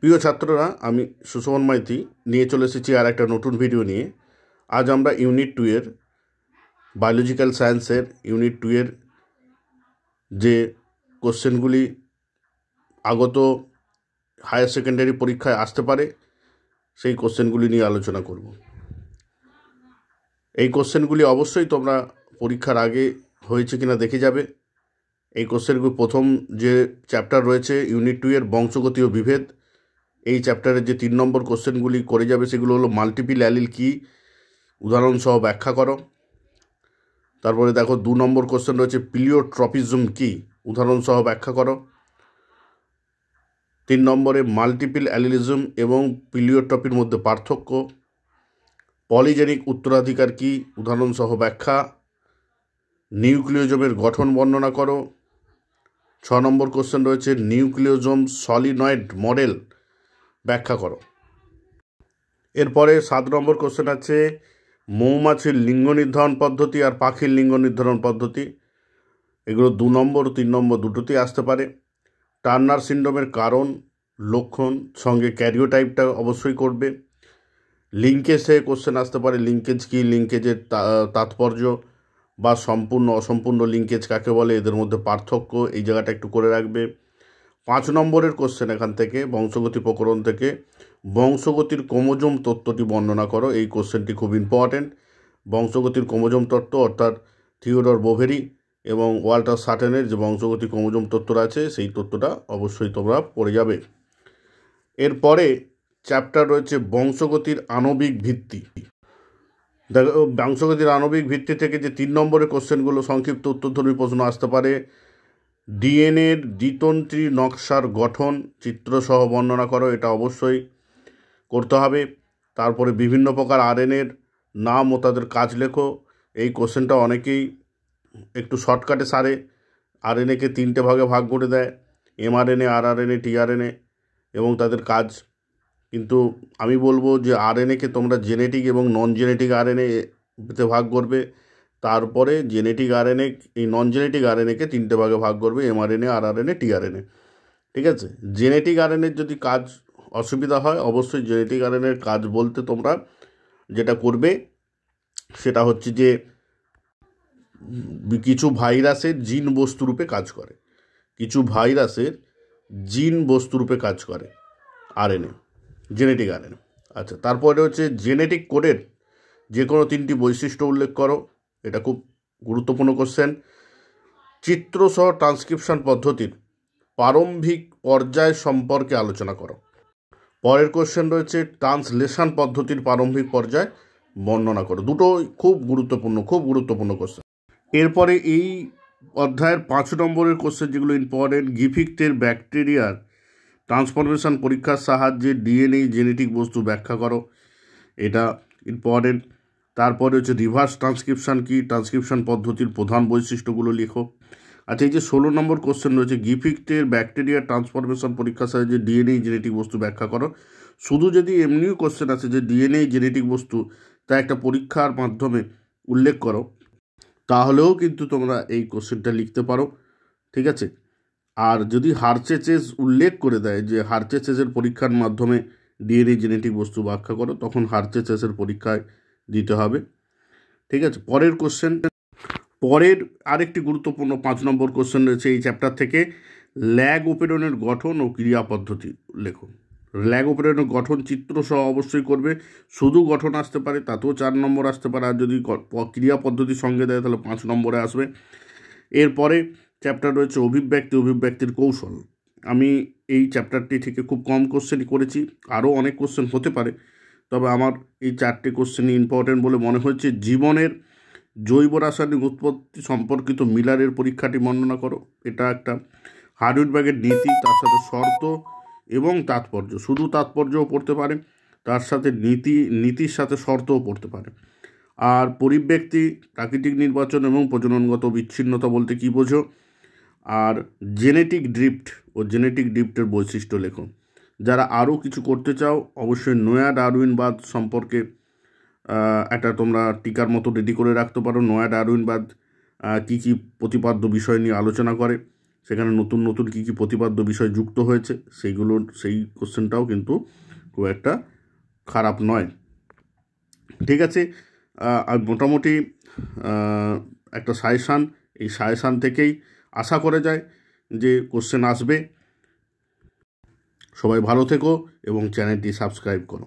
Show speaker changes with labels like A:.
A: প্রিয় ছাত্ররা, আমি সুশোভন মাইতি নিয়ে চলে এসেছি আর একটা নতুন ভিডিও নিয়ে। আজ আমরা ইউনিট 2 এর বায়োলজিক্যাল সায়েন্সের ইউনিট 2 এর যে কোশ্চেনগুলি আগত হায়ার সেকেন্ডারি পরীক্ষায় আসতে পারে সেই কোশ্চেনগুলি নিয়ে আলোচনা করব। এই কোশ্চেনগুলি অবশ্যই তোমরা পরীক্ষার আগে হয়েছে কিনা দেখে যাবে। এই কোশ্চেনগুলি প্রথম যে চ্যাপ্টার রয়েছে ইউনিট 2 এর বংশগতি ও বিভেদ, এই চ্যাপ্টারের যে 3 নম্বর কোশ্চেনগুলি করে যাবে সেগুলো হলো মাল্টিপল অ্যালিল কী, উদাহরণসহ ব্যাখ্যা করো। তারপরে দেখো 2 নম্বর কোশ্চেন রয়েছে প্লিওট্রপিজম কী, উদাহরণসহ ব্যাখ্যা করো। 3 নম্বরে মাল্টিপল অ্যালিলিজম এবং প্লিওট্রপির মধ্যে পার্থক্য। পলিজেনিক উত্তরাধিকার কী, উদাহরণসহ ব্যাখ্যা। নিউক্লিওজমের গঠন বর্ণনা করো। 6 নম্বর কোশ্চেন রয়েছে নিউক্লিওজম সলিনয়েড মডেল ব্যাখ্যা করো। এরপরে 7 নম্বর কোশ্চেন আছে মৌমাছির লিঙ্গ নির্ধারণ পদ্ধতি আর পাখির লিঙ্গ নির্ধারণ পদ্ধতি। এগুলো 2 নম্বর 3 নম্বর দুটোতেই আসতে পারে। টার্নার সিন্ড্রোমের কারণ, লক্ষণ, সঙ্গে ক্যারিওটাইপটা অবশ্যই করবে। লিঙ্কেজ থেকে কোশ্চেন আসতে পারে, লিঙ্কেজ কী, লিঙ্কেজের তাৎপর্য বা সম্পূর্ণ অসম্পূর্ণ লিঙ্কেজ কাকে বলে, এদের মধ্যে পার্থক্য, এই জায়গাটা একটু করে রাখবে। 5 নম্বরের কোশ্চেন এখান থেকে বংশগতি প্রকরণ থেকে বংশগতির ক্রোমোজোম তত্ত্বটি বর্ণনা করো। এই কোশ্চেনটি খুব ইম্পর্ট্যান্ট। বংশগতির ক্রোমোজোম তত্ত্ব অর্থাৎ থিওডর বোভেরি এবং ওয়াল্টার সাটেনের যে বংশগতি ক্রোমোজোম তত্ত্বটা আছে সেই তত্ত্বটা অবশ্যই তোমরা পড়ে যাবে। এরপরে চ্যাপ্টার রয়েছে বংশগতির আণবিক ভিত্তি। দেখো, বংশগতির আণবিক ভিত্তি থেকে যে 3 নম্বরের কোশ্চেনগুলো সংক্ষিপ্ত উত্তরধর্মী প্রশ্ন আসতে পারে। ডিএনএর দ্বিতন্ত্রী নকশার গঠন চিত্রসহ বর্ণনা করো, এটা অবশ্যই করতে হবে। তারপরে বিভিন্ন প্রকার আরএনএর নাম ও তাদের কাজ লেখো। এই কোশ্চেনটা অনেকেই একটু শর্টকাটে সারে, আরএনএকে 3টে ভাগে ভাগ করে দেয়, এমআরএনএ, আরআরএনএ, টিআরএনএ এবং তাদের কাজ। কিন্তু আমি বলবো যে আরএনএকে তোমরা জেনেটিক এবং নন জেনেটিক আরএনএতে ভাগ করবে, তারপরে জেনেটিক আরএনএ, এই নন জেনেটিক আরএনএকে 3টে ভাগে ভাগ করবে, এমআরএনএ, আরআরএনএ, টিআরএনএ। ঠিক আছে? জেনেটিক আরএনএর যদি কাজ অসুবিধা হয়, অবশ্যই জেনেটিক আরএনএর কাজ বলতে তোমরা যেটা করবে সেটা হচ্ছে যে কিছু ভাইরাসের জিন বস্তুরূপে কাজ করে, কিছু ভাইরাসের জিন বস্তুরূপে কাজ করে আরএনএ, জেনেটিক আরএনএ। আচ্ছা, তারপরে হচ্ছে জেনেটিক কোডের যে কোনো 3টি বৈশিষ্ট্য উল্লেখ করো, এটা খুব গুরুত্বপূর্ণ কোশ্চেন। চিত্রসহ ট্রান্সক্রিপশন পদ্ধতির প্রারম্ভিক পর্যায় সম্পর্কে আলোচনা করো। পরের কোশ্চেন রয়েছে ট্রান্সলেশন পদ্ধতির প্রারম্ভিক পর্যায় বর্ণনা করো। দুটো খুব গুরুত্বপূর্ণ কোশ্চেন। এরপরে এই অধ্যায়ের 5 নম্বরের কোশ্চেন যেগুলো ইম্পর্টেন্ট, গিফিক্টের ব্যাকটেরিয়ার ট্রান্সফরমেশন পরীক্ষার সাহায্যে ডিএনএ জেনেটিক বস্তু ব্যাখ্যা করো, এটা ইম্পর্টেন্ট। তারপরে হচ্ছে রিভার্স ট্রান্সক্রিপশন কি, ট্রান্সক্রিপশন পদ্ধতির প্রধান বৈশিষ্ট্যগুলো লেখো। আচ্ছা, এই যে 16 নম্বর কোশ্চেন রয়েছে গিফিক্টের ব্যাকটেরিয়ার ট্রান্সফরমেশন পরীক্ষার সাহায্যে ডিএনএ জেনেটিক বস্তু ব্যাখ্যা করো। শুধু যদি এমনিও কোশ্চেন আছে যে ডিএনএ জেনেটিক বস্তু তা একটা পরীক্ষার মাধ্যমে উল্লেখ করো, তাহলেও কিন্তু তোমরা এই কোশ্চেনটা লিখতে পারো। ঠিক আছে? আর যদি হারচেচেস উল্লেখ করে দেয় যে হারচেচেসের পরীক্ষার মাধ্যমে ডিএনএ জেনেটিক বস্তু ব্যাখ্যা করো, তখন হারচেচেসের পরীক্ষায় দিতে হবে। ঠিক আছে? পরের আরেকটি গুরুত্বপূর্ণ 5 নম্বর কোশ্চেন রয়েছে এই চ্যাপ্টার থেকে, ল্যাগ ওপেরনের গঠন ও ক্রিয়া পদ্ধতি লেখো। ল্যাগ ওপেরনের গঠন চিত্রসহ অবশ্যই করবে। শুধু গঠন আসতে পারে, তাতেও 4 নম্বর আসতে পারে, আর যদি ক্রিয়া পদ্ধতির সঙ্গে দেয় তাহলে 5 নম্বরে আসবে। এরপরে চ্যাপ্টার রয়েছে অভিব্যক্তির কৌশল। আমি এই চ্যাপ্টারটি থেকে খুব কম কোশ্চেনই করেছি, আরও অনেক কোশ্চেন হতে পারে, তবে আমার এই 4টে কোশ্চেনই ইম্পর্টেন্ট বলে মনে হচ্ছে। জীবনের জৈব রাসায়নিক উৎপত্তি সম্পর্কিত মিলারের পরীক্ষাটি বর্ণনা করো, এটা একটা। হার্ডউইনবার্গের নীতি, তার সাথে শর্ত এবং তাৎপর্য, শুধু তাৎপর্যও পড়তে পারে, তার সাথে নীতির সাথে শর্তও পড়তে পারে। আর পরিব্যক্তি, প্রাকৃতিক নির্বাচন এবং প্রজননগত বিচ্ছিন্নতা বলতে কী বোঝো। আর জেনেটিক ড্রিফটের বৈশিষ্ট্য লেখো। যারা আরও কিছু করতে চাও অবশ্যই নয়া ডারউইনবাদ সম্পর্কে একটা তোমরা টিকার মতো রেডি করে রাখতে পারো। নয়া ডারউইনবাদ কী কী প্রতিপাদ্য বিষয় নিয়ে আলোচনা করে, সেখানে নতুন নতুন কী কী প্রতিপাদ্য বিষয় যুক্ত হয়েছে সেই কোশ্চেনটাও কিন্তু খুব একটা খারাপ নয়। ঠিক আছে, আর মোটামুটি একটা সাজেশান, এই সাজেশান থেকেই আশা করা যায় যে কোশ্চেন আসবে। সবাই ভালো থেকো এবং চ্যানেলটি সাবস্ক্রাইব করো।